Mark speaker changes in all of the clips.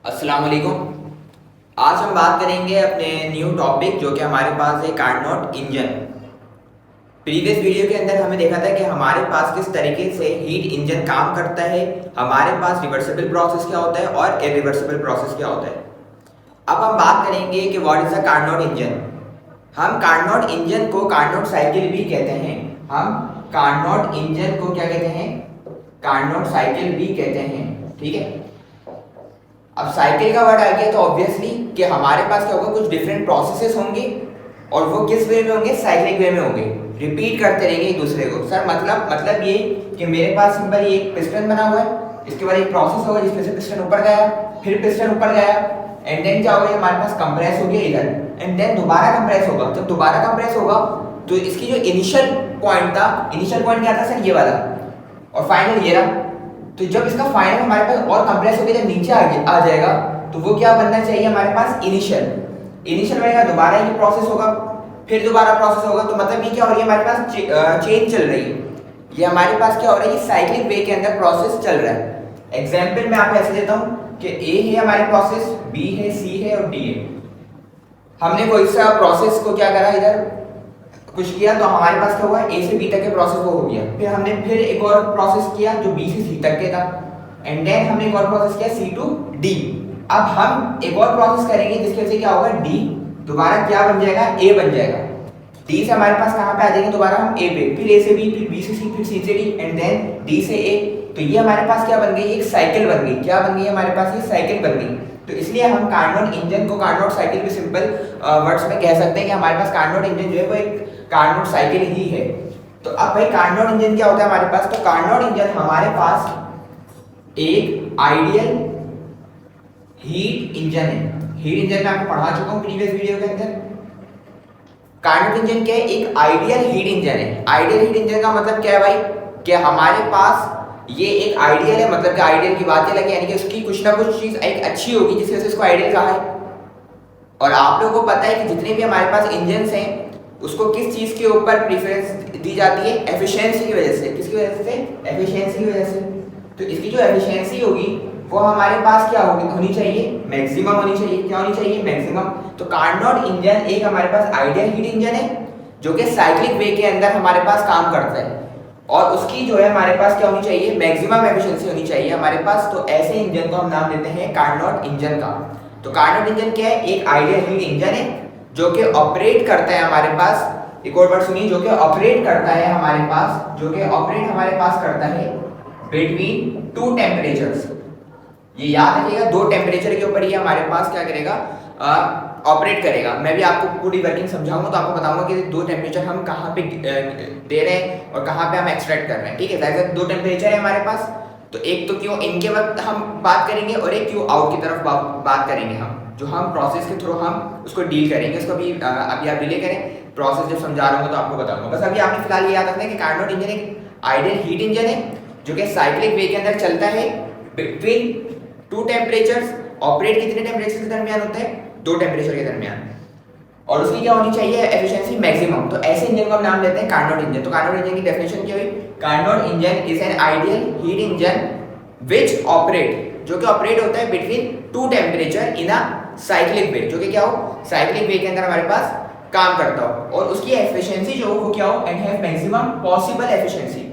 Speaker 1: अस्सलाम वालेकुम। आज हम बात करेंगे अपने न्यू टॉपिक जो कि हमारे पास है कार्नोट इंजन। प्रीवियस वीडियो के अंदर हमें देखा था कि हमारे पास किस तरीके से हीट इंजन काम करता है, हमारे पास रिवर्सिबल प्रोसेस क्या होता है और इरिवर्सिबल प्रोसेस क्या होता है। अब हम बात करेंगे कि what is a Carnot engine. हम कार्नोट इंजन को कार्नोट साइकिल भी कहते हैं। हम कार्नोट इंजन को क्या कहते हैं? कार्नोट साइकिल भी कहते हैं। ठीक है। अब साइकिल का वर्ड आ गया तो ऑब्वियसली कि हमारे पास क्या होगा, कुछ डिफरेंट प्रोसेसेस होंगे और वो किस वे में होंगे? साइक्लिक वे में होंगे। रिपीट करते रहेंगे एक दूसरे को। सर मतलब ये कि मेरे पास सिंपल ये एक पिस्टन बना हुआ है, इसके बाद एक प्रोसेस होगा जिसमें से पिस्टन ऊपर गया, फिर पिस्टन ऊपर गया, एंड देन क्या होगा, हमारे पास कंप्रेस हो गया इधर, एंड देन दोबारा कंप्रेस होगा। जब दोबारा कंप्रेस होगा तो इसकी जो इनिशियल पॉइंट था, इनिशियल पॉइंट क्या था सर? ये वाला, और फाइनल ये रहा। तो जब इसका फाइनल हमारे पास और कंप्रेस होकर जब नीचे आ जाएगा तो वो क्या बनना चाहिए हमारे पास? इनिशियल बनेगा, दोबारा ये प्रोसेस होगा, फिर दोबारा प्रोसेस होगा। तो मतलब ये क्या हो रही है, हमारे पास चेंज चल रही है। ये हमारे पास क्या हो रहा है? ये साइक्लिक वे के अंदर प्रोसेस चल रहा है। एग्जाम्पल मैं आपको ऐसे देता हूँ कि ए है हमारे प्रोसेस, बी है, सी है और डी है। हमने कोई सा प्रोसेस को क्या करा, इधर कुछ किया तो हमारे पास क्या हुआ, ए से बी तक के प्रोसेस को हो गया। फिर हमने फिर एक और प्रोसेस किया जो बी से सी तक के था, एंड देन हमने एक और प्रोसेस किया सी टू डी। अब हम एक और प्रोसेस करेंगे जिसकी वजह से क्या होगा, डी दोबारा क्या बन जाएगा? ए बन जाएगा। डी से हमारे पास कहाँ पे आ जाएंगे दोबारा हम? ए पे, फिर ए से बी, फिर बी से सी, फिर सी से डी, एंड देन डी से ए। तो ये हमारे पास क्या बन गई? एक साइकिल बन गई। क्या बन गई हमारे पास? ये साइकिल बन गई। तो इसलिए हम कार्नोट इंजन को कार्नोट साइकिल भी सिंपल वर्ड्स में कह सकते हैं कि हमारे पास कार्नोट इंजन जो है वो एक कार्नोट साइकिल ही है। तो अब भाई कार्नोट इंजन क्या होता है हमारे पास? तो कार्नोट इंजन हमारे पास एक आइडियल हीट इंजन है। हीट इंजन मैं आपको पढ़ा चुका हूं प्रीवियस वीडियो के अंदर। कार्नोट इंजन क्या है? एक आइडियल हीट इंजन है। आइडियल हीट इंजन का मतलब क्या है भाई? कि हमारे पास ये एक आइडियल है, मतलब कि आइडियल की बात अलग है, यानी कि उसकी कुछ ना कुछ चीज एक अच्छी होगी जिसकी वजह से इसको आइडियल कहा है। और आप लोगों को पता है कि जितने भी हमारे पास इंजन हैं उसको किस चीज के ऊपर प्रेफरेंस दी जाती है? एफिशिएंसी की वजह से। किसकी वजह से? एफिशिएंसी की वजह से। तो इसकी जो एफिशिएंसी होगी वो हमारे पास क्या होनी चाहिए? मैक्सिमम होनी चाहिए। क्या होनी चाहिए? मैक्सिमम। तो कार्नोट इंजन एक हमारे पास आइडियल हीट इंजन है जो कि साइक्लिक वे के अंदर हमारे पास काम करता है, और उसकी जो है हमारे पास क्या होनी चाहिए? मैक्सिमम एफिशिएंसी होनी चाहिए हमारे पास। तो ऐसे इंजन को हम नाम देते हैं कार्नोट इंजन का। तो कार्नोट इंजन क्या है? एक आइडियल हीट इंजन है जो कि ऑपरेट करता है हमारे पास। एक और वर्ड सुनिए, जो कि ऑपरेट करता है हमारे पास, जो कि ऑपरेट हमारे पास करता है बिटवीन टू टेम्परेचर्स। ये याद रखिएगा, दो टेम्परेचर के ऊपर ये हमारे पास क्या करेगा? ऑपरेट करेगा। मैं भी आपको पूरी वर्किंग समझाऊंगा तो आपको बताऊंगा कि दो टेम्परेचर हम कहाँ पे दे रहे हैं और कहाँ पे हम एक्सट्रैक्ट कर रहे हैं। ठीक है, जैसे दो टेम्परेचर है हमारे पास, तो एक तो क्यों इनके वक्त हम बात करेंगे और एक क्यों आउट की तरफ बात करेंगे हम, जो हम प्रोसेस के थ्रू हम उसको डील करेंगे। उसको अभी आप डिले करें, प्रोसेस जब समझा रहा हूँ तो आपको बताऊंगा। बस अभी आपने फिलहाल ये याद रखना है कि कार्नोट इंजन एक आइडियल हीट इंजन है जो कि साइक्लिक वे के अंदर चलता है बिटवीन टू टेम्परेचर्स। ऑपरेट कितने टेम्परेचर के दरमियान होता है? दो टेम्परेचर के दरमियान। और उसकी क्या होनी चाहिए? Efficiency maximum. तो ऐसे इंजन को हम नाम देते हैं कार्नोट इंजन। तो कार्नोट इंजन की डेफिनेशन क्या हुई? Carnot engine is an ideal heat engine which operate, जो कि ऑपरेट होता है between two temperature in a cyclic way, जो कि क्या हो? साइक्लिक वे के अंदर हमारे पास काम करता हो, और उसकी एफिशिएंसी जो हो वो क्या हो? And have maximum possible efficiency.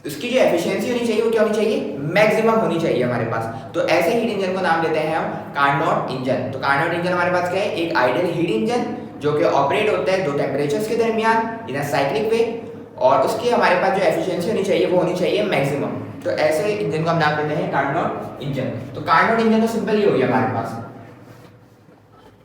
Speaker 1: उसकी जो एफिशिएंसी होनी चाहिए वो क्या होनी चाहिए? मैक्सिमम होनी चाहिए हमारे पास। तो ऐसे हीट इंजन को नाम देते हैं हम कार्नोट इंजन। तो कार्नोट इंजन हमारे पास क्या है? एक आइडियल हीट इंजन जो कि ऑपरेट होता है दो टेम्परेचर्स के दरमियान इन अ साइक्लिक वे, और उसकी हमारे पास जो एफिशिएंसी होनी चाहिए वो होनी चाहिए मैक्सिमम। तो ऐसे इंजन को हम नाम देते हैं कार्नोट इंजन। तो कार्नोट इंजन तो सिंपल ही हो गया हमारे पास।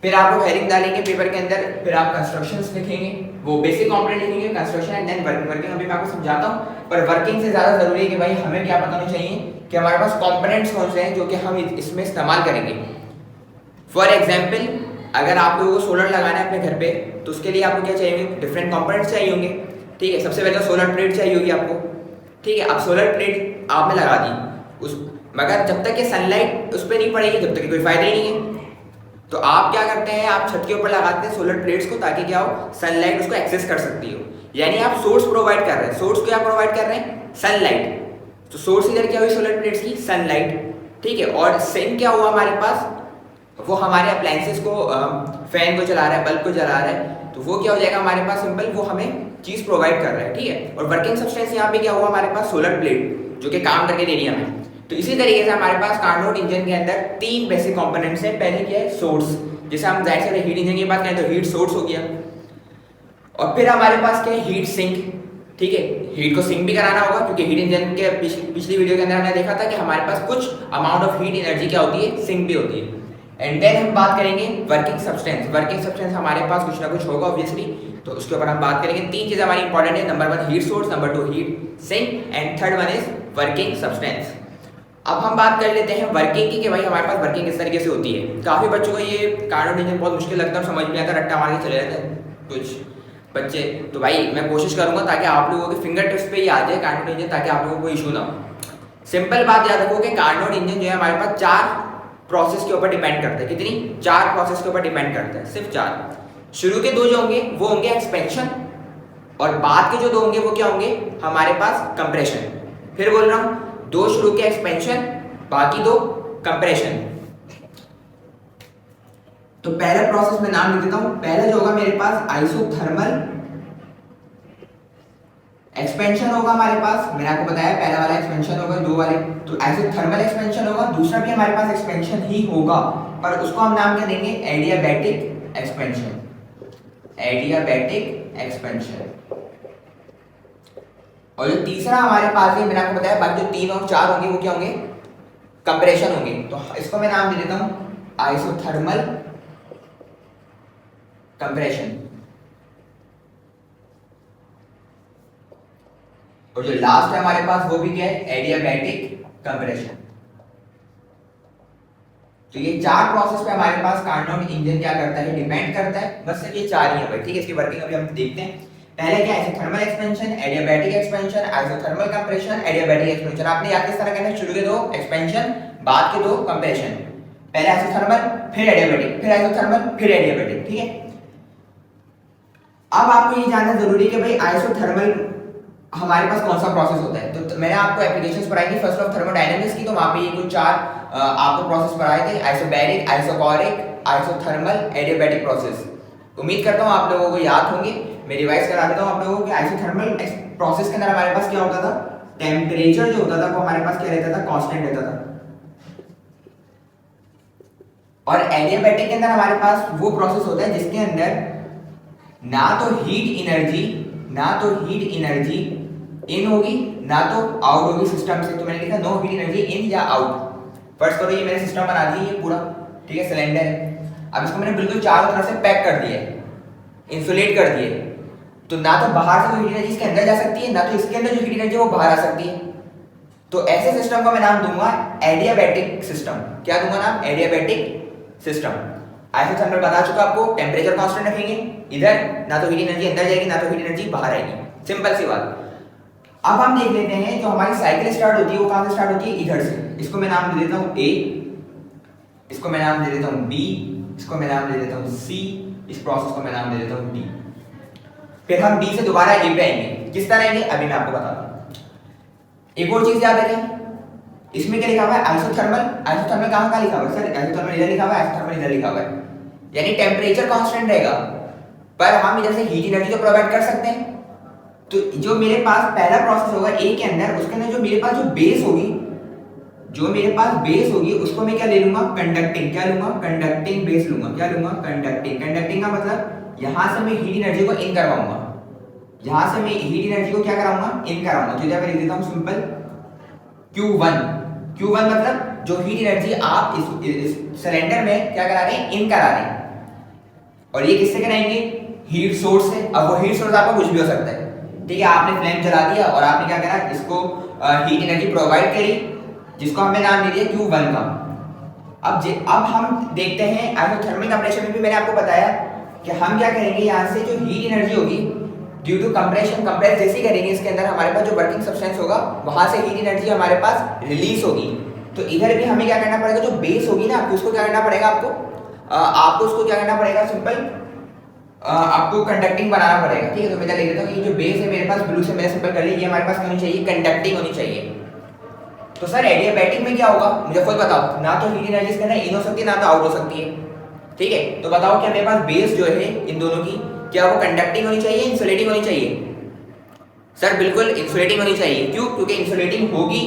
Speaker 1: फिर आप लोग हेडिंग डालेंगे पेपर के अंदर, फिर आप कंस्ट्रक्शंस लिखेंगे, वो बेसिक कंपोनेंट लिखेंगे, construction and then working. Working अभी मैं आपको समझाता हूँ, पर वर्किंग से ज़्यादा जरूरी है कि भाई हमें क्या पता होना चाहिए कि हमारे पास कंपोनेंट्स कौन से हैं जो कि हम इसमें इस्तेमाल करेंगे। फॉर एग्जाम्पल, अगर आप लोगों को सोलर लगाना है अपने घर पे तो उसके लिए आपको क्या चाहिए? डिफरेंट कंपोनेंट्स चाहिए होंगे। ठीक है, सबसे पहले सोलर प्लेट चाहिए होगी आपको। ठीक है, अब सोलर प्लेट आपने लगा दी उस, मगर जब तक ये सनलाइट उस पर नहीं पड़ेगी जब तक कोई फायदा ही नहीं है। तो आप क्या करते हैं? आप छत के ऊपर लगाते हैं सोलर प्लेट्स को, ताकि क्या हो? सनलाइट उसको एक्सेस कर सकती हो। यानी आप सोर्स प्रोवाइड कर रहे हैं। सोर्स क्या प्रोवाइड कर रहे हैं? सनलाइट। तो सोर्स इधर क्या हुई सोलर प्लेट्स की? सनलाइट। ठीक है। और सिंक क्या हुआ हमारे पास, वो हमारे अप्लायंसेस को, फैन को चला रहा है, बल्ब को जला रहा है, तो वो क्या हो जाएगा हमारे पास सिंपल, वो हमें चीज प्रोवाइड कर रहा है, ठीक है। और वर्किंग सब्सटेंस यहाँ पे क्या हुआ हमारे पास, सोलर प्लेट, जो कि काम करके दे रही है हमें। तो इसी तरीके से हमारे पास कार्नोट इंजन के अंदर 3 बेसिक कंपोनेंट्स हैं। पहले क्या है, सोर्स, जैसे हम जाहिर से हीट इंजन की बात करें तो हीट सोर्स हो गया, और फिर हमारे पास क्या है, हीट सिंक, ठीक है। हीट को सिंक भी कराना होगा, क्योंकि हीट इंजन के पिछली वीडियो के अंदर हमने देखा था कि हमारे पास कुछ अमाउंट ऑफ हीट एनर्जी क्या होती है, सिंक भी होती है। एंड देन हम बात करेंगे वर्किंग सब्सटेंस। वर्किंग सब्सटेंस हमारे पास कुछ ना कुछ होगा ऑब्वियसली, तो उसके ऊपर हम बात करेंगे। 3 चीजें हमारी इंपॉर्टेंट है, number 1 heat source, number 2 heat sink, and third one is working substance. अब हम बात कर लेते हैं वर्किंग की, कि भाई हमारे पास वर्किंग किस तरीके से होती है। काफी बच्चों को ये कार्नोट इंजन बहुत मुश्किल लगता है, समझ में आता, रट्टा मार के चले जाते हैं कुछ बच्चे। तो भाई मैं कोशिश करूंगा ताकि आप लोगों के फिंगर टिप्स पे ही आ जाए कार्नोट इंजन, ताकि आप लोगों को कोई इशू ना हो। सिंपल बात याद रखो कि कार्नोट इंजन जो है हमारे पास 4 प्रोसेस के ऊपर डिपेंड करता है। कितनी? 4 प्रोसेस के ऊपर डिपेंड करता है, सिर्फ 4। शुरू के 2 जो होंगे वो होंगे एक्सपेंशन, और बाद के जो 2 होंगे वो क्या होंगे हमारे पास, कंप्रेशन। फिर बोल रहा हूं, 2 शुरू के एक्सपेंशन, बाकी 2 कंप्रेशन। तो पहला प्रोसेस मैं नाम लिख देता हूं। पहला जो होगा मेरे पास आइसोथर्मल एक्सपेंशन होगा हमारे पास। मैंने आपको बताया पहला वाला एक्सपेंशन होगा, 2 वाले, तो आइसोथर्मल एक्सपेंशन होगा। दूसरा भी हमारे पास एक्सपेंशन ही होगा, पर उसको हम नाम क्या देंगे, एडियाबैटिक एक्सपेंशन। Adiabatic expansion. और जो तीसरा हमारे पास है, मैंने आपको बताया बाकी जो 3 और 4 होंगे वो क्या होंगे, कंप्रेशन होंगे। तो इसको मैं नाम दे देता हूं आइसोथर्मल कंप्रेशन। और जो लास्ट है हमारे पास वो भी क्या है, एडियाबैटिक कंप्रेशन। तो ये 4 प्रोसेस पे हमारे पास कार्नोट इंजन क्या करता है, डिपेंड करता है। बस सिर्फ ये 4 ही है भाई, ठीक है। इसकी वर्किंग अभी हम देखते हैं। पहले क्या है, isothermal expansion, adiabatic expansion, isothermal compression, adiabatic expansion. आपने याद किस तरह करना है, शुरू के 2 एक्सपेंशन, बाद के 2 कंप्रेशन। पहले आइसोथर्मल, फिर एडियाबैटिक, फिर आइसोथर्मल, फिर एडियाबैटिक, ठीक है। अब आपको ये जानना जरूरी है कि भाई आइसोथर्मल हमारे पास कौन सा प्रोसेस होता है। तो मैंने आपको एप्लीकेशंस पढ़ाई थी फर्स्ट ऑफ थर्मोडायनामिक्स की, तो वहां पे ये कुछ 4 आपको प्रोसेस पढ़ाए थे, isobaric, isochoric, isothermal, adiabatic process. उम्मीद करता हूं आप लोगों को याद होंगे। मैं रिवाइज करा देता हूं आप लोगों को कि आइसोथर्मल प्रोसेस के अंदर हमारे पास क्या होता था, टेम्परेचर जो होता था वो हमारे पास क्या रहता था, कांस्टेंट रहता था। और एडियाबैटिक के अंदर हमारे पास वो प्रोसेस होता है जिसके अंदर ना तो हीट एनर्जी इन होगी ना तो आउट होगी सिस्टम से। तो मैंने लिखा नो हीट एनर्जी इन या आउट। फर्स्ट करो, ये मैंने सिस्टम बना दी है पूरा, ठीक है, सिलेंडर है। अब इसको मैंने बिल्कुल चारों तरफ से पैक कर दिया है, इंसुलेट कर दिया है। तो ना तो बाहर से कोई हीट एनर्जी इसके अंदर जा सकती है, ना तो इसके अंदर जो हीट एनर्जी वो बाहर आ सकती है। तो ऐसे सिस्टम को मैं नाम दूंगा एडियाबैटिक सिस्टम। क्या दूंगा नाम, एडियाबैटिक सिस्टम। आइसोथर्मल बता चुका आपको, टेम्परेचर कांस्टेंट रखेंगे, इधर ना तो हीट एनर्जी अंदर जाएगी ना तो हीट एनर्जी बाहर आएगी, सिंपल सी बात। अब हम देख लेते हैं जो हमारी साइकिल स्टार्ट होती है वो कहां से स्टार्ट होती है, इधर से। इसको मैं नाम दे देता हूं ए, इसको मैं नाम दे देता हूं बी, इसको मैं नाम दे देता हूं सी, इस प्रोसेस को मैं नाम दे देता हूं डी। फिर हम डी से दोबारा ए पे आएंगे। किस तरह आएंगे अभी मैं आपको बताता हूं। एक और चीज याद रखें, इसमें क्या लिखा हुआ है, आइसोथर्मल। आइसोथर्मल कहां लिखा हुआ है सर, आइसोथर्मल इधर लिखा हुआ है, आइसोथर्मल इधर लिखा हुआ है। यानी टेम्परेचर कांस्टेंट रहेगा, पर हम इधर से हीट एनर्जी तो प्रोवाइड कर सकते हैं। तो जो मेरे पास पहला प्रोसेस होगा ए के अंदर, उसके अंदर जो मेरे पास जो बेस होगी, उसको मैं क्या ले लूंगा, कंडक्टिंग। क्या लूंगा, कंडक्टिंग बेस लूंगा। क्या लूंगा, कंडक्टिंग। कंडक्टिंग का मतलब यहां से मैं हीट एनर्जी को इन करवाऊंगा, यहां से मैं हीट एनर्जी को क्या कराऊंगा, इन कराऊंगा। तो इधर मैं लिख देता हूं सिंपल Q1। Q1 मतलब जो हीट एनर्जी आप इस सिलेंडर में क्या करा रहे हैं, इन करा रहे हैं। और ये किससे कराएंगे, हीट सोर्स से। अब वो हीट सोर्स आपका कुछ भी हो सकता है, ठीक है। आपने फ्लेम जला दिया और आपने क्या करा, इसको हीट एनर्जी प्रोवाइड करी, जिसको हमने नाम दे दिया Q1 का। अब हम देखते हैं आइसोथर्मल कंप्रेशन में भी मैंने आपको बताया कि हम क्या करेंगे, यहाँ से जो हीट एनर्जी होगी ड्यू टू कंप्रेशन, कंप्रेस जैसे करेंगे इसके अंदर हमारे पास जो वर्किंग सब्सटेंस होगा वहां से हीट एनर्जी हमारे पास रिलीज होगी। तो इधर भी हमें क्या करना पड़ेगा, जो बेस होगी ना उसको क्या करना पड़ेगा, आपको उसको क्या करना पड़ेगा, सिंपल आपको कंडक्टिंग बनाना पड़ेगा, ठीक है। तो मैं लिख देता हूं कि जो बेस है मेरे पास, ब्लू से मैंने सिंपल कर लिया, ये हमारे पास होनी चाहिए, कंडक्टिंग होनी चाहिए, तो सर एडियाबैटिक में क्या होगा, मुझे खुद बताओ। ना तो हीट एनर्जी इसके अंदर इन हो सकती है, ना तो आउट हो सकती है। ठीक है, तो बताओ क्या मेरे पास बेस जो है इन दोनों की, क्या वो कंडक्टिंग होनी चाहिए, इंसुलेटिंग होनी चाहिए? सर बिल्कुल इंसुलेटिंग होनी चाहिए। क्यों? क्योंकि इंसुलेटिंग होगी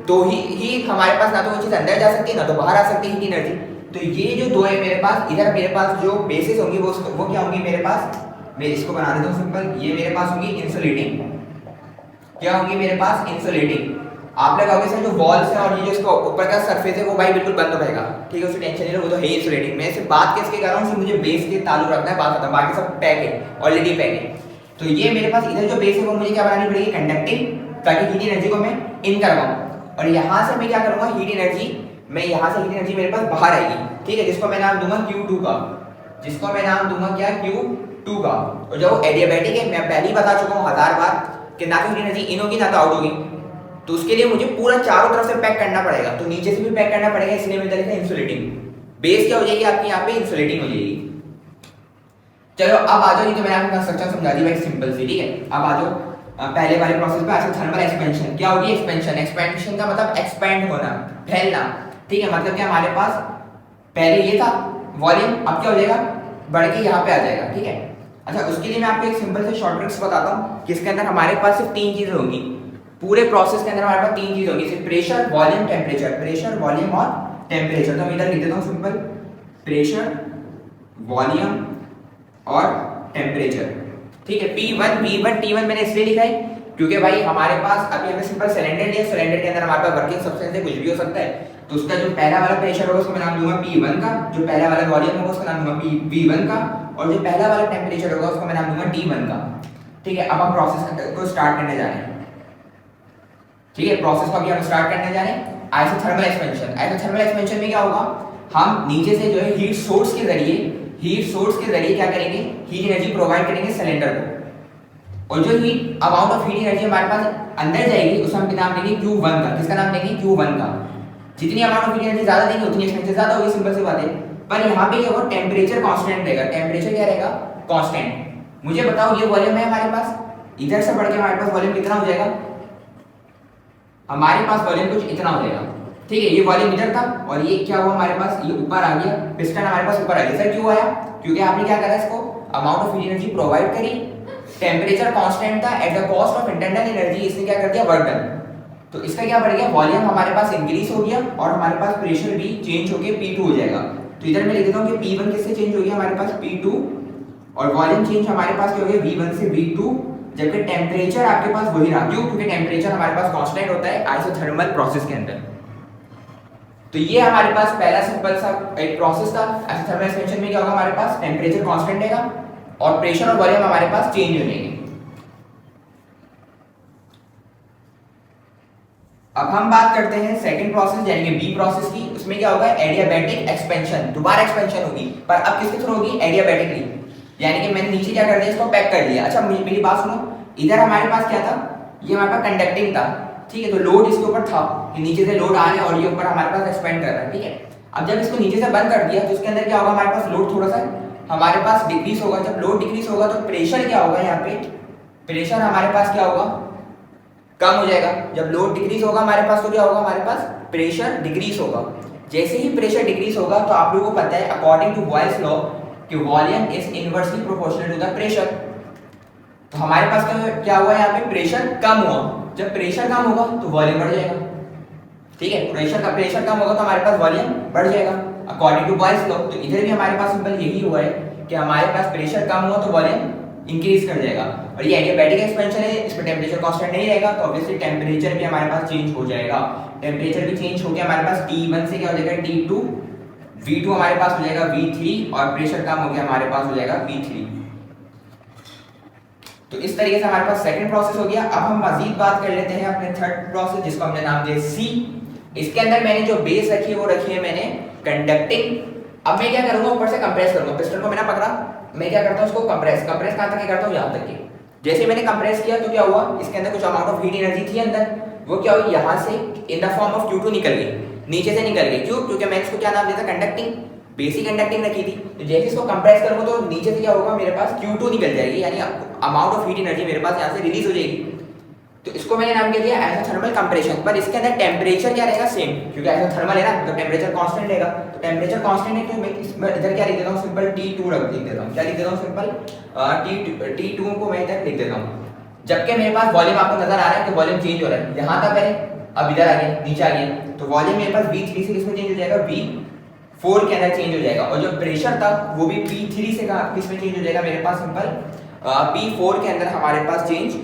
Speaker 1: तो ही हमारे पास ना तो वो चीज़ अंदर जा सकती है, ना तो बाहर आ सकती है हीट एनर्जी। तो ये जो दो है मेरे पास, इधर मेरे पास जो बेसिस होंगी वो क्या होंगी मेरे पास, मैं इसको बना देता हूँ सिंपल। ये मेरे पास होंगी इंसुलेटिंग। क्या होंगी मेरे पास? इंसुलेटिंग। आप लोग कहोगे सर जो वॉल्स है और ये जो इसका ऊपर का सरफेस है वो भाई बिल्कुल बंद रहेगा, ठीक है, उसकी टेंशन नहीं लो, वो तो है इंसुलेटिंग। मैं सिर्फ बात किसके कर रहा हूँ, मुझे बेस के ताल्लुक रखना है, बात खत्म, बाकी सब पैक है, ऑलरेडी पैक है। तो ये मेरे पास इधर जो बेस है वो मुझे क्या बनानी पड़ेगी, कंडक्टिंग, ताकि हीट एनर्जी को मैं इन करवाऊँ। और यहाँ से मैं क्या करूँगा, हीट एनर्जी, मैं यहाँ से हीट एनर्जी मेरे पास बाहर आएगी, ठीक है, जिसको मैं नाम दूंगा Q2 का, जिसको मैं नाम दूंगा क्या, Q2 का। और जो एडियाबैटिक है, मैं पहले ही बता चुका हूँ 1000 बार कि ना तो हीट एनर्जी इन होगी ना तो आउट होगी। तो उसके लिए मुझे पूरा चारों तरफ से पैक करना पड़ेगा, तो नीचे से भी पैक करना पड़ेगा, इसलिए मैंने लिखा इंसुलेटिंग। बेस क्या हो जाएगी आपकी यहाँ पे, इंसुलेटिंग हो जाएगी। चलो अब आ जाओ, ये तो मैंने आपको कंस्ट्रक्शन समझा दी भाई सिंपल सी, ठीक है। अब आ जाओ पहले वाले प्रोसेस पे। अच्छा, थर्मल एक्सपेंशन क्या होगी, एक्सपेंशन। एक्सपेंशन का मतलब एक्सपैंड होना, फैलना, ठीक है। मतलब क्या, हमारे पास पहले ये था वॉल्यूम, अब क्या हो जाएगा, बढ़ के यहाँ पे आ जाएगा, ठीक है। अच्छा, उसके लिए मैं आपको एक सिंपल से शॉर्ट ट्रिक्स बताता हूँ कि इसके अंदर हमारे पास सिर्फ 3 चीजें होंगी। पूरे प्रोसेस के अंदर हमारे पास 3 चीज होगी, सिर्फ pressure, volume, temperature. Pressure, volume और टेम्परेचर। तो मैं इधर लिख देता हूँ सिंपल, प्रेशर, वॉल्यूम और टेम्परेचर, ठीक है। P1, V1, T1 मैंने इसलिए लिखा है क्योंकि भाई हमारे पास अभी हमें सिंपल सिलेंडर लिया, सिलेंडर के अंदर हमारे पास वर्किंग सब्सटेंस है, कुछ भी हो सकता है। तो उसका जो पहला वाला प्रेशर होगा उसको मैं नाम दूंगा P1 का, जो पहला वाला वॉल्यूम होगा उसका नाम दूंगा V1 का, और जो पहला वाला टेम्परेचर होगा उसको मैं नाम दूंगा T1 का, ठीक है। अब हम प्रोसेस को स्टार्ट करने जा रहे हैं, ठीक है। प्रोसेस को अभी हम स्टार्ट करने जा रहे हैं। Isothermal expansion. आइसोथर्मल एक्सपेंशन में क्या होगा, हम नीचे से जो है हीट सोर्स के जरिए क्या करेंगे, हीट एनर्जी प्रोवाइड करेंगे सिलेंडर को। और जो heat amount of heat energy हमारे पास अंदर जाएगी उसका हम नाम देंगे Q1 का। किसका नाम देंगे, Q1 का। जितनी अमाउंट ऑफ हीट एनर्जी ज्यादा देंगे उतनी एक्सपेंशन ज्यादा होगी, सिंपल सी बात है। पर यहाँ पे क्या होगा, टेम्परेचर कांस्टेंट रहेगा। टेम्परेचर क्या रहेगा, कांस्टेंट। मुझे बताओ, ये वॉल्यूम है हमारे पास, इधर से बढ़ के हमारे पास वॉल्यूम कितना हो जाएगा, हमारे पास वॉल्यूम कुछ इतना हो जाएगा, ठीक है। ये वॉल्यूम इधर था और ये क्या हुआ हमारे पास, ये ऊपर आ गया, पिस्टन हमारे पास ऊपर आ गया। सर क्यों आया, क्योंकि आपने क्या करा, इसको amount of heat energy provide करी, टेम्परेचर कांस्टेंट था, at the cost of internal energy इसने क्या कर दिया, वर्क डन। तो इसका क्या बढ़ गया, वॉल्यूम हमारे पास इंक्रीज हो गया और हमारे पास प्रेशर भी चेंज होके P2 हो जाएगा। तो इधर मैं लिख देता हूँ कि P1 किससे चेंज हो गया, हमारे पास P2, और वॉल्यूम चेंज हमारे पास क्या हो गया, V1 से V2, जबकि टेम्परेचर आपके पास वही रहा। क्यों, क्योंकि टेम्परेचर हमारे पास कांस्टेंट होता है आइसोथर्मल प्रोसेस के अंदर। तो ये हमारे पास पहला सिंपल सा एक प्रोसेस था। आइसोथर्मल एक्सपेंशन में क्या होगा, हमारे पास टेम्परेचर कांस्टेंट रहेगा और प्रेशर और वॉल्यूम हमारे पास चेंज हो जाएंगे। अब हम बात करते हैं सेकंड प्रोसेस यानी कि बी प्रोसेस की। उसमें क्या होगा, एडियाबैटिक एक्सपेंशन। दोबारा एक्सपेंशन होगी, पर अब किसके थ्रू होगी, एडियाबैटिकली। यानी कि मैंने नीचे क्या कर दिया, इसको पैक कर दिया। अच्छा मेरी बात सुनो, इधर हमारे पास क्या था, ये हमारे पास कंडक्टिंग था, ठीक है। तो लोड इसके ऊपर था कि नीचे से लोड आ रहा है और ये ऊपर हमारे पास एक्सपेंड कर रहा है, ठीक है। अब जब इसको नीचे से बंद कर दिया तो इसके अंदर क्या होगा, हमारे पास लोड थोड़ा सा हमारे पास डिक्रीज होगा। जब लोड डिक्रीज होगा तो प्रेशर क्या होगा, यहाँ पे प्रेशर हमारे पास क्या होगा, कम हो जाएगा। जब लोड डिक्रीज होगा हमारे पास तो क्या होगा, हमारे पास प्रेशर डिक्रीज होगा। जैसे ही प्रेशर डिक्रीज होगा तो आप लोगों को पता है अकॉर्डिंग टू बॉयल्स लॉ कि volume is inversely proportional to the pressure. तो हमारे पास क्या हुआ, यहाँ पे प्रेशर कम हुआ। जब प्रेशर कम होगा तो वॉल्यूम बढ़ जाएगा, ठीक है। प्रेशर कम होगा तो हमारे पास वॉल्यूम बढ़ जाएगा अकॉर्डिंग टू बॉयल्स लॉ। तो इधर भी हमारे पास सिंपल यही हुआ है कि हमारे पास प्रेशर कम हुआ तो वॉल्यूम इंक्रीज कर जाएगा। और ये एडियाबैटिक एक्सपेंशन है, इसमें टेम्परेचर कांस्टेंट नहीं रहेगा तो ऑब्वियसली टेम्परेचर भी हमारे पास चेंज हो जाएगा। टेम्परेचर भी चेंज हो गया, हमारे पास T1 से क्या हो जाएगा T2, V2 हमारे पास हो जाएगा V3 और प्रेशर कम हो गया हमारे पास हो जाएगा V3। तो इस तरीके से हमारे पास सेकंड प्रोसेस हो गया। अब हम मजीद बात कर लेते हैं अपने थर्ड प्रोसेस जिसको हमने नाम दिया C। इसके अंदर मैंने जो बेस रखी है वो रखी है मैंने कंडक्टिंग। अब मैं क्या करूंगा, ऊपर से कंप्रेस करूंगा। पिस्टन को मैंने पकड़ा, मैं क्या करता हूं, उसको कंप्रेस कहां तक करता हूं, यहां तक के। जैसे मैंने कंप्रेस किया तो क्या हुआ, इसके अंदर कुछ अमाउंट ऑफ हीट एनर्जी थी अंदर, वो क्या हुई, यहां से in the form of Q2 निकल गई, नीचे से निकल गई। क्यों, क्योंकि मैंने इसको क्या नाम दिया था, कंडक्टिंग, बेसिक कंडक्टिंग रखी थी। तो जैसे इसको कंप्रेस करूंगा तो नीचे से क्या होगा, मेरे पास Q2 निकल जाएगी, यानी अमाउंट ऑफ हीट एनर्जी मेरे पास यहां से रिलीज हो जाएगी। तो इसको मैंने नाम क्या दिया आइसोथर्मल कंप्रेशन, पर इसके अंदर टेम्परेचर क्या रहेगा सेम, क्योंकि आइसोथर्मल है ना तो टेम्परेचर कांस्टेंट रहेगा। तो टेम्परेचर कांस्टेंट है तो मैं इसमें इधर क्या लिख देता हूं, सिंपल T2 लिख देता हूं। क्या लिख देता हूं, सिंपल T2 को मैं इधर लिख देता हूं। जबकि मेरे पास वॉल्यूम आपको नजर आ रहा है कि वॉल्यूम चेंज हो रहा है, यहां था पहले अब इधर आ गया, नीचे आ गया। तो वॉल्यूम मेरे पास V3 से किसमें चेंज हो जाएगा, V4 के अंदर चेंज हो जाएगा। और जो प्रेशर था वो भी P3 से किसमें चेंज हो जाएगा, मेरे पास सिंपल P4 के अंदर हमारे पास चेंज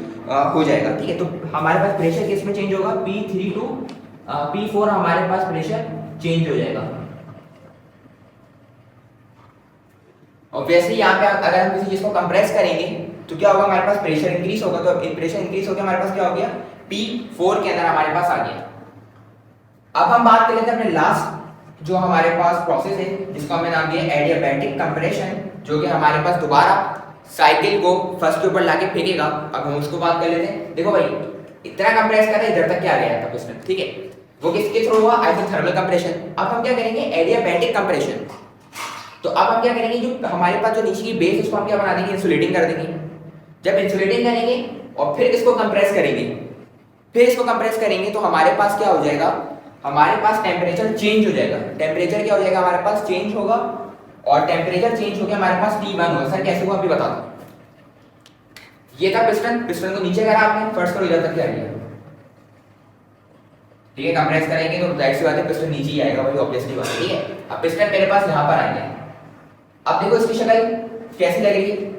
Speaker 1: हो जाएगा। ठीक है, तो हमारे पास प्रेशर किस में चेंज होगा, P3 टू P4 हमारे पास प्रेशर चेंज हो जाएगा। और वैसे यहाँ पे अगर हम किसी चीज को कंप्रेस करेंगे तो क्या होगा, हमारे पास प्रेशर इंक्रीज होगा। तो प्रेशर इंक्रीज होकर हमारे पास क्या हो गया, P4 के अंदर हमारे पास आ गया। अब हम बात कर लेते हैं अपने लास्ट जो हमारे पास प्रोसेस है, जिसका हमने नाम दिया एडियाबैटिक कंप्रेशन, जो कि हमारे पास दोबारा साइकिल को फर्स्ट के ऊपर लाके फेंकेगा। अब हम उसको बात कर लेते हैं। देखो भाई इतना कंप्रेस कर रहे इधर तक क्या गया था पिस्टन, ठीक है, वो किसके थ्रू हुआ, आइसोथर्मल कंप्रेशन। अब हम क्या करेंगे, एडियाबैटिक कंप्रेशन। तो अब हम क्या करेंगे, जो हमारे पास जो नीचे की बेस उसको हम क्या बना देंगे, इंसुलेटिंग कर देंगे। जब इंसुलेटिंग करेंगे और फिर इसको कंप्रेस करेंगे, फिर इसको कंप्रेस करेंगे तो हमारे पास क्या हो जाएगा, हमारे पास टेम्परेचर चेंज हो जाएगा। टेम्परेचर क्या हो जाएगा, हमारे पास चेंज होगा और टेम्परेचर चेंज होकर हमारे पास T1 होगा। सर कैसे हुआ अभी बता दो। ये था पिस्टन, पिस्टन को नीचे करा आपने, फर्स्ट करो इधर तक क्या गया, ठीक है। कंप्रेस करेंगे तो जाहिर सी बात है पिस्टन नीचे ही आएगा, वही ऑब्वियसली बात है, ठीक है। अब पिस्टन मेरे पास यहाँ पर आएंगे। अब देखो इसकी शक्ल कैसी लग रही है,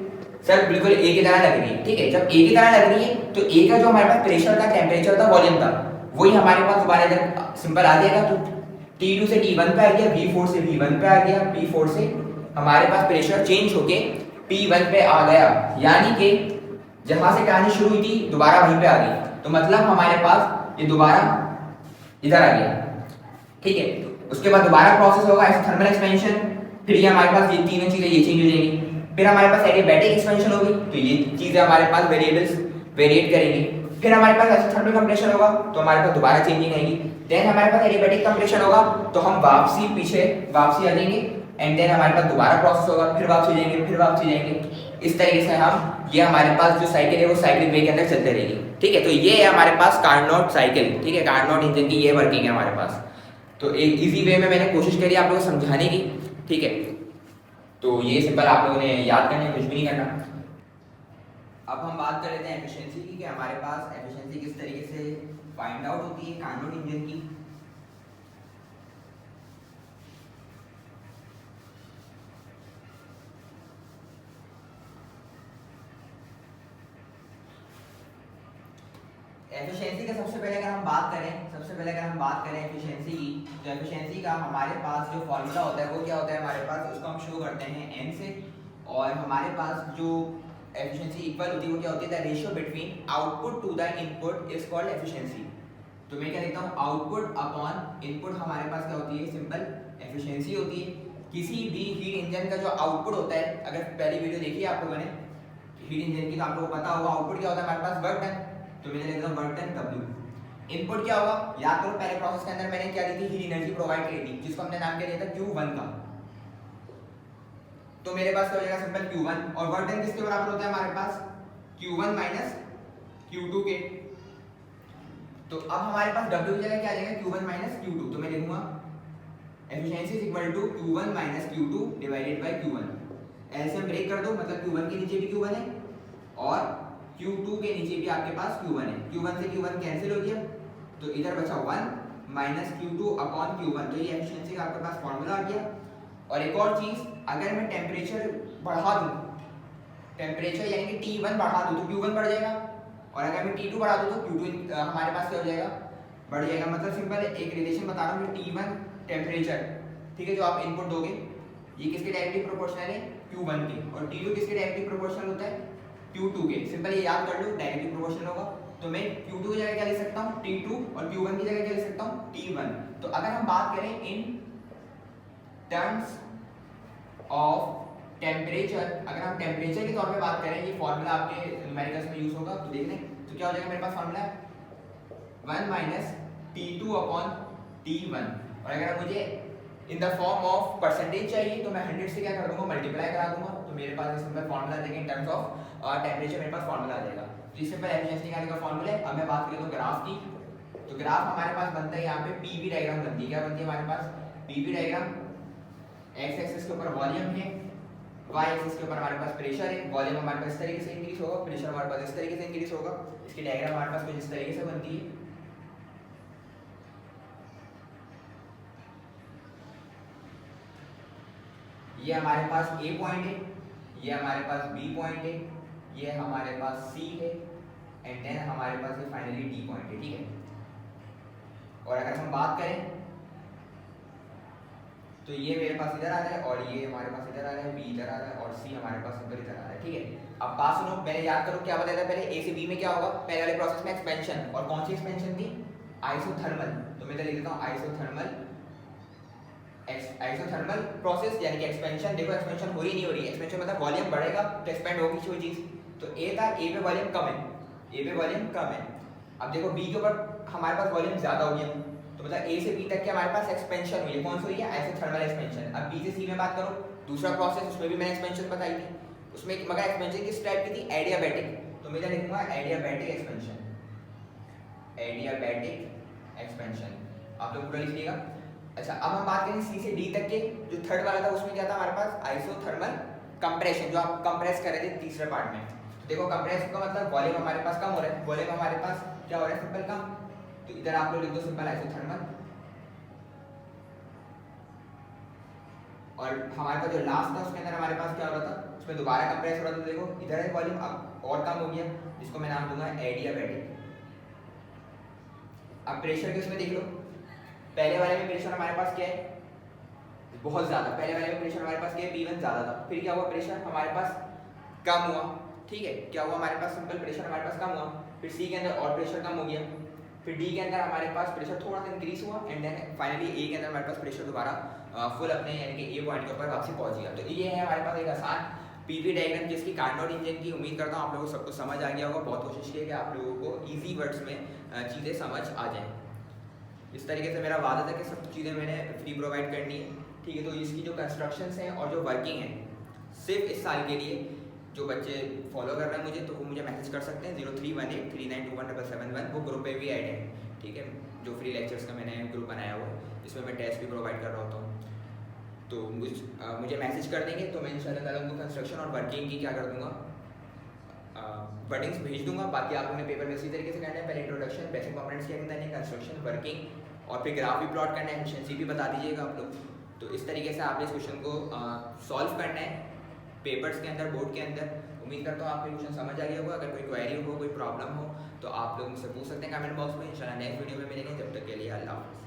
Speaker 1: सर बिल्कुल ए की तरह लग रही है, ठीक है। जब ए की तरह लग रही है तो ए का जो हमारे पास प्रेशर था, टेम्परेचर था, वॉल्यूम था, वही हमारे पास दोबारा इधर सिंपल आ जाएगा। तो T2 से T1 पे आ गया, V4 से V1 पे आ गया, P4 से हमारे पास प्रेशर चेंज होके P1 पे आ गया। यानी कि जहां से कहानी शुरू हुई थी दोबारा वहीं पे आ गई। तो मतलब हमारे पास ये दोबारा इधर आ गया, ठीक है। उसके बाद दोबारा प्रोसेस होगा थर्मल एक्सपेंशन, फिर ये हमारे पास ये तीनों चीजें ये चेंज हो जाएंगी। फिर हमारे पास एडियाबैटिक एक्सपेंशन होगी, तो ये चीजें हमारे पास वेरिएबल्स वेरिएट करेंगी। फिर हमारे पास आइसोथर्मल कंप्रेशन होगा तो हमारे पास दोबारा चेंजिंग आएगी। देन हमारे पास एडियाबैटिक कंप्रेशन होगा तो हम वापसी आ जाएंगे। एंड देन हमारे पास दोबारा प्रोसेस होगा, फिर वापसी जाएंगे, फिर वापसी जाएंगे। इस तरीके से हम ये हमारे पास जो साइकिल है वो साइक्लिक वे के अंदर चलते रहेगी, ठीक है। तो ये है हमारे पास कार्नोट साइकिल, ठीक है। कार्नोट इंजन की ये वर्किंग है हमारे पास। तो एक इजी वे में मैंने कोशिश करी आप लोगों को समझाने की, ठीक है। तो ये सिंपल आप लोगों ने याद करना है, कुछ भी नहीं करना। अब हम बात कर लेते हैं एफिशिएंसी की, कि हमारे पास एफिशिएंसी किस तरीके से फाइंड आउट होती है कार्नोट इंजन की। एफिशिएंसी का सबसे पहले अगर हम बात करें एफिशिएंसी की, तो एफिशिएंसी का हमारे पास जो फॉर्मूला होता है वो क्या होता है, हमारे पास उसको हम शो करते हैं n से। और हमारे पास जो एफिशिएंसी इक्वल होती है वो क्या होती है, the ratio between output to the input is called efficiency. तो मैं क्या लिखता हूँ, आउटपुट अपॉन इनपुट हमारे पास क्या होती है, सिंपल एफिशिएंसी होती है। किसी भी हीट इंजन का जो आउटपुट होता है, अगर पहली वीडियो देखी है आप लोगों ने हीट इंजन की तो आप लोगों को पता होगा आउटपुट क्या होता है हमारे पास, वर्क डन। तो मैंने लिखा वर्क डन W। इनपुट क्या होगा, याद करो पहले प्रोसेस के अंदर मैंने क्या दी थी, हीट एनर्जी प्रोवाइड करी थी, जिसको हमने नाम क्या दिया था, Q1 का। तो मेरे पास क्या हो जाएगा, सिंपल Q1। और वर्क डन किसके बराबर होता है हमारे पास, Q1 माइनस Q2 के। तो अब हमारे पास W की जगह क्या आ जाएगा, Q1 माइनस Q2। तो मैं लिखूंगा efficiency is equal to Q1 minus Q2 divided by Q1। LCM break कर दो, मतलब Q1 के नीचे भी Q1 है और Q2 के नीचे भी आपके पास Q1 है। Q1 से Q1 कैंसिल हो गया, तो इधर बचा 1 माइनस Q2 अपॉन Q1। तो ये एफिशिएंसी का आपके पास फॉर्मूला आ गया। और एक और चीज, अगर मैं टेम्परेचर बढ़ा दूं, टेम्परेचर यानी कि T1 बढ़ा दूं तो Q1 बढ़ जाएगा, और अगर मैं T2 बढ़ा दूं तो Q2 हमारे पास क्या हो जाएगा, बढ़ जाएगा। मतलब सिंपल एक रिलेशन बता रहा हूँ, T1 टेम्परेचर, ठीक है, जो आप इनपुट दोगे ये किसके डायरेक्टली प्रोपोर्शनल है, Q1 के। और T2 किसके डायरेक्टली प्रोपोर्शनल होता है, Q2 के। सिंपल ये याद कर लो, डायरेक्टली प्रोपोर्शनल होगा। तो मैं Q2 की जगह क्या लिख सकता हूँ, T2, और Q1 की जगह क्या लिख सकता हूँ, T1। तो अगर हम बात करें इन टर्म्स ऑफ टेम्परेचर, अगर हम टेम्परेचर के तौर पे बात करें, ये फॉर्मूला आपके न्यूमेरिकल्स में यूज होगा, तो देख लें। तो क्या हो जाएगा मेरे पास formula 1 minus T2 upon T1। और अगर मुझे in the form of percentage चाहिए तो मैं 100 से क्या कर दूंगा, मल्टीप्लाई करा दूंगा। तो मेरे पास सिंपल फॉर्मूला देखें इन टर्म्स ऑफ टेम्परेचर, मेरे पास फॉर्मूला आ जाएगा। तो इस सिंपल एफिशिएंसी निकालने का फॉर्मूला है। अब मैं बात करें तो ग्राफ की, तो ग्राफ हमारे पास बनता है यहाँ पे पीवी डायग्राम बनती है। क्या बनती है हमारे पास? PV diagram. एक्स एक्सिस के ऊपर वॉल्यूम है, वाई एक्सिस के ऊपर हमारे पास प्रेशर है। वॉल्यूम हमारे पास इस तरीके से इंक्रीज होगा, प्रेशर हमारे पास इस तरीके से इंक्रीज होगा। इसकी डायग्राम हमारे पास कुछ इस तरीके से बनती है। ये हमारे पास ए पॉइंट है, ये हमारे पास बी पॉइंट है, ये हमारे पास सी है, एंड देन हमारे पास ये फाइनली डी पॉइंट है। ठीक है। और अगर हम बात करें तो ये मेरे पास इधर आ रहा है और ये हमारे पास इधर आ रहा है, बी इधर आ रहा है और सी हमारे पास इधर आ रहा है। ठीक है। अब बात सुनो, मैंने याद करो क्या बताया था पहले, ए से बी में क्या होगा? पहले वाले प्रोसेस में एक्सपेंशन, और कौन सी एक्सपेंशन थी? आइसोथर्मल। तो मैं इधर लिख देता हूं आइसोथर्मल, आइसोथर्मल प्रोसेस, यानी कि एक्सपेंशन। देखो एक्सपेंशन हो रही नहीं हो रही, एक्सपेंशन मतलब वॉल्यूम बढ़ेगा तो एक्सपेंड होगी कोई चीज। तो ए था, ए पे वॉल्यूम कम है, ए पे वॉल्यूम कम है। अब देखो बी के ऊपर हमारे पास वॉल्यूम ज्यादा हो गया, तो मतलब ए से बी तक के हमारे पास एक्सपेंशन हुई है। कौन सी हुई है? Isothermal expansion. अब बी से सी में बात करो, दूसरा प्रोसेस, उसमें भी मैंने एक्सपेंशन बताई थी। उसमें मगर एक्सपेंशन किस टाइप की थी? एडियाबैटिक। तो मैं इधर लिखूंगा एडियाबैटिक एक्सपेंशन, एडियाबैटिक एक्सपेंशन। आप लोग पूरा लिख लीजिएगा। अच्छा, अब हम बात करें सी से डी तक के, जो थर्ड वाला था उसमें क्या था हमारे पास? आइसोथर्मल कंप्रेशन, जो आप कंप्रेस कर रहे थे तीसरे पार्ट में। तो देखो कंप्रेस का मतलब वॉल्यूम हमारे पास कम हो रहा है, वॉल्यूम हमारे पास क्या हो रहा है? सिंपल कम। तो इधर आप लोग लिख दो सिंपल आइसोथर्मल। और हमारे पास जो लास्ट था उसके अंदर हमारे पास क्या हो रहा था? उसमें दोबारा कंप्रेस हो रहा था। देखो इधर है वॉल्यूम अब और कम हो गया, जिसको मैं नाम दूंगा एडियाबैटिक। अब प्रेशर के उसमें देख लो, पहले वाले में प्रेशर हमारे पास क्या है? बहुत ज्यादा। पहले वाले में प्रेशर हमारे पास क्या है? P1 ज्यादा था। फिर क्या हुआ? प्रेशर हमारे पास कम हुआ। ठीक है। क्या हुआ? हमारे पास सिंपल प्रेशर हमारे पास कम हुआ। फिर सी के अंदर और प्रेशर कम हो गया। फिर डी के अंदर हमारे पास प्रेशर थोड़ा सा इंक्रीज हुआ, एंड देन फाइनली ए के अंदर हमारे पास प्रेशर दोबारा फुल अपने यानी कि ए पॉइंट के ऊपर वापसी पहुंच गया। तो ये है हमारे पास एक आसान पीवी डायग्राम जिसकी कार्नोट इंजन की। उम्मीद करता हूँ आप लोगों को सब कुछ समझ आ गया होगा। बहुत कोशिश की है कि आप लोगों को ईजी वर्ड्स में चीज़ें समझ आ जाएं। इस तरीके से मेरा वादा था कि सब चीज़ें मैंने फ्री प्रोवाइड करनी है। ठीक है। तो इसकी जो कंस्ट्रक्शंस हैं और जो वर्किंग है सिर्फ इस साल के लिए, जो बच्चे फॉलो कर रहे हैं मुझे, तो वो मुझे मैसेज कर सकते हैं 031839217771। वो ग्रुप पे भी ऐड है। ठीक है। जो फ्री लेक्चर्स का मैंने ग्रुप बनाया हुआ है, जिसमें मैं टेस्ट भी प्रोवाइड कर रहा होता हूँ। तो मुझे मैसेज कर देंगे तो मैं इंशाल्लाह ताला उनको कंस्ट्रक्शन और वर्किंग की क्या कर दूँगा, वर्डिंग्स भेज दूंगा। बाकी आप लोगों ने पेपर में इसी तरीके से करना है। पहले इंट्रोडक्शन, बेसिक कंपोनेंट्स क्या करना है, कंस्ट्रक्शन, वर्किंग, और फिर ग्राफ भी प्लॉट करना है, एफिशिएंसी भी बता दीजिएगा आप लोग। तो इस तरीके से आपने इस क्वेश्चन को सॉल्व करना है पेपर्स के अंदर, बोर्ड के अंदर। उम्मीद करता हूँ आपको क्वेश्चन समझ आ गया होगा। अगर कोई क्वेरी हो, कोई प्रॉब्लम हो, तो आप लोग मुझसे पूछ सकते हैं कमेंट बॉक्स में। इंशाल्लाह नेक्स्ट वीडियो में मिलेंगे। जब तक के लिए अल्लाह हाफ़िज़।